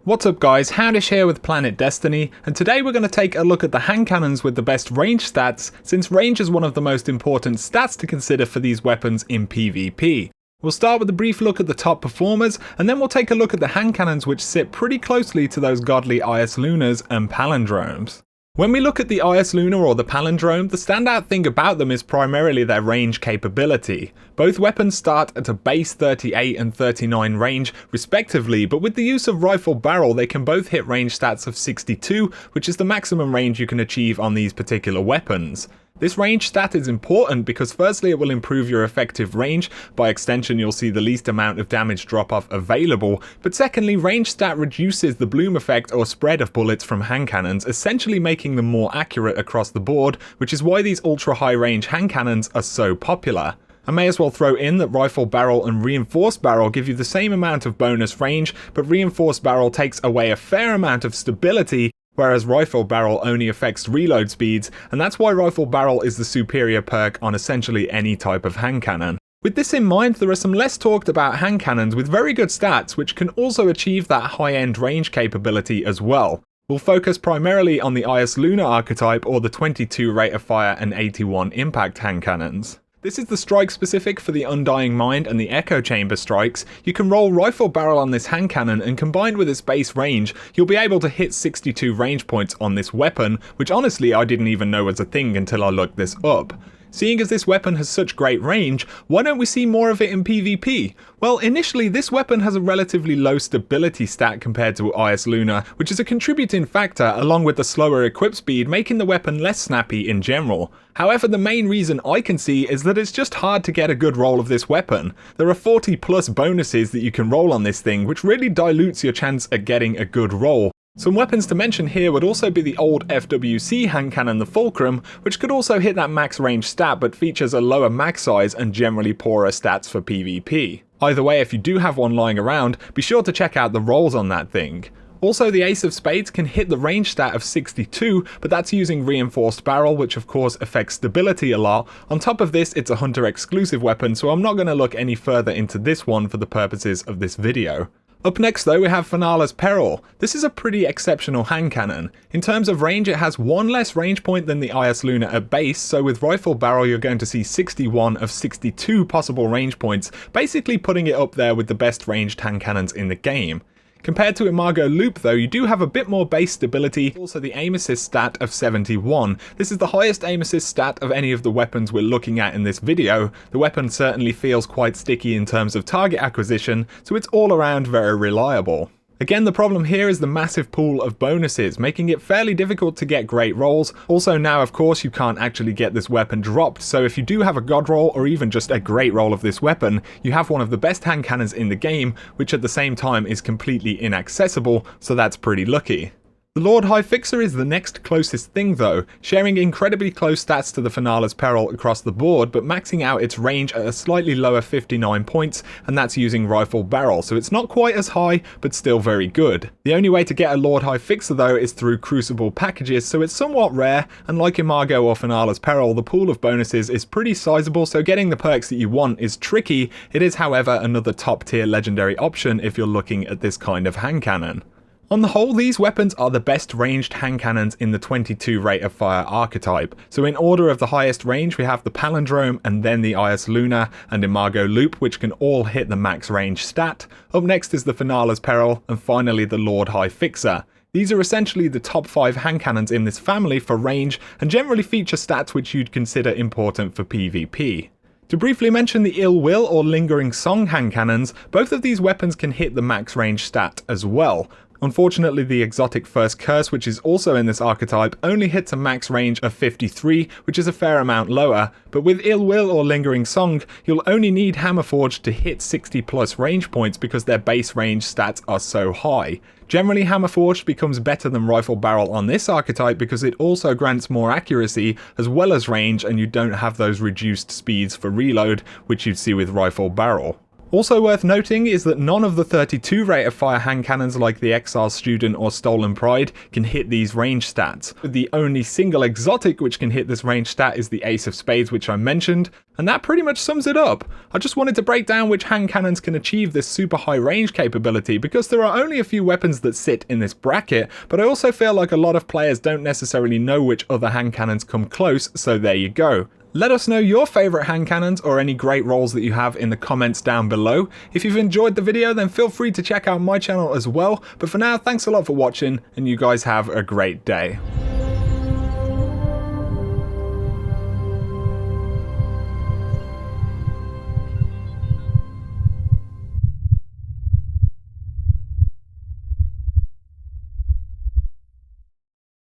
What's up guys, Howdish here with Planet Destiny, and today we're going to take a look at the hand cannons with the best range stats, since range is one of the most important stats to consider for these weapons in PvP. We'll start with a brief look at the top performers, and then we'll take a look at the hand cannons which sit pretty closely to those godly IS Lunas and Palindromes. When we look at the IS Luna or the Palindrome, the standout thing about them is primarily their range capability. Both weapons start at a base 38 and 39 range respectively, but with the use of rifle barrel they can both hit range stats of 62, which is the maximum range you can achieve on these particular weapons. This range stat is important because firstly it will improve your effective range, by extension you'll see the least amount of damage drop off available, but secondly range stat reduces the bloom effect or spread of bullets from hand cannons, essentially making them more accurate across the board, which is why these ultra high range hand cannons are so popular. I may as well throw in that rifle barrel and reinforced barrel give you the same amount of bonus range, but reinforced barrel takes away a fair amount of stability, whereas rifle barrel only affects reload speeds, and that's why rifle barrel is the superior perk on essentially any type of hand cannon. With this in mind, there are some less talked about hand cannons with very good stats which can also achieve that high-end range capability as well. We'll focus primarily on the IS Luna archetype or the 22 rate of fire and 81 impact hand cannons. This is the strike specific for the Undying Mind and the Echo Chamber strikes. You can roll rifle barrel on this hand cannon, and combined with its base range, you'll be able to hit 62 range points on this weapon, which honestly I didn't even know was a thing until I looked this up. Seeing as this weapon has such great range, why don't we see more of it in PvP? Well, initially this weapon has a relatively low stability stat compared to IS Luna, which is a contributing factor along with the slower equip speed, making the weapon less snappy in general. However, the main reason I can see is that it's just hard to get a good roll of this weapon. There are 40 plus bonuses that you can roll on this thing, which really dilutes your chance at getting a good roll. Some weapons to mention here would also be the old FWC hand cannon, the Fulcrum, which could also hit that max range stat but features a lower max size and generally poorer stats for PvP. Either way, if you do have one lying around, be sure to check out the rolls on that thing. Also, the Ace of Spades can hit the range stat of 62, but that's using reinforced barrel, which of course affects stability a lot. On top of this, it's a hunter exclusive weapon, so I'm not going to look any further into this one for the purposes of this video. Up next though we have Finale's Peril. This is a pretty exceptional hand cannon. In terms of range, it has one less range point than the IS Luna at base, so with rifle barrel you're going to see 61 of 62 possible range points, basically putting it up there with the best ranged hand cannons in the game. Compared to Imago Loop though, you do have a bit more base stability, also the aim assist stat of 71. This is the highest aim assist stat of any of the weapons we're looking at in this video. The weapon certainly feels quite sticky in terms of target acquisition, so it's all around very reliable. Again, the problem here is the massive pool of bonuses, making it fairly difficult to get great rolls. Also now of course you can't actually get this weapon dropped, so if you do have a god roll or even just a great roll of this weapon, you have one of the best hand cannons in the game, which at the same time is completely inaccessible, so that's pretty lucky. The Lord High Fixer is the next closest thing though, sharing incredibly close stats to the Finale's Peril across the board, but maxing out its range at a slightly lower 59 points, and that's using rifle barrel, so it's not quite as high, but still very good. The only way to get a Lord High Fixer though is through Crucible packages, so it's somewhat rare, and like Imago or Finale's Peril, the pool of bonuses is pretty sizable, so getting the perks that you want is tricky. It is however another top tier legendary option if you're looking at this kind of hand cannon. On the whole, these weapons are the best ranged hand cannons in the 22 rate of fire archetype. So in order of the highest range we have the Palindrome and then the IS Luna and Imago Loop, which can all hit the max range stat. Up next is the Finale's Peril, and finally the Lord High Fixer. These are essentially the top 5 hand cannons in this family for range and generally feature stats which you'd consider important for PvP. To briefly mention the Ill Will or Lingering Song hand cannons, both of these weapons can hit the max range stat as well. Unfortunately, the exotic First Curse, which is also in this archetype, only hits a max range of 53, which is a fair amount lower, but with Ill Will or Lingering Song, you'll only need Hammerforged to hit 60 plus range points because their base range stats are so high. Generally, Hammerforged becomes better than Rifle Barrel on this archetype because it also grants more accuracy as well as range, and you don't have those reduced speeds for reload, which you'd see with Rifle Barrel. Also worth noting is that none of the 32 rate of fire hand cannons like the XR Student or Stolen Pride can hit these range stats. The only single exotic which can hit this range stat is the Ace of Spades, which I mentioned, and that pretty much sums it up. I just wanted to break down which hand cannons can achieve this super high range capability because there are only a few weapons that sit in this bracket, but I also feel like a lot of players don't necessarily know which other hand cannons come close, so there you go. Let us know your favourite hand cannons or any great rolls that you have in the comments down below. If you've enjoyed the video, then feel free to check out my channel as well. But for now, thanks a lot for watching, and you guys have a great day.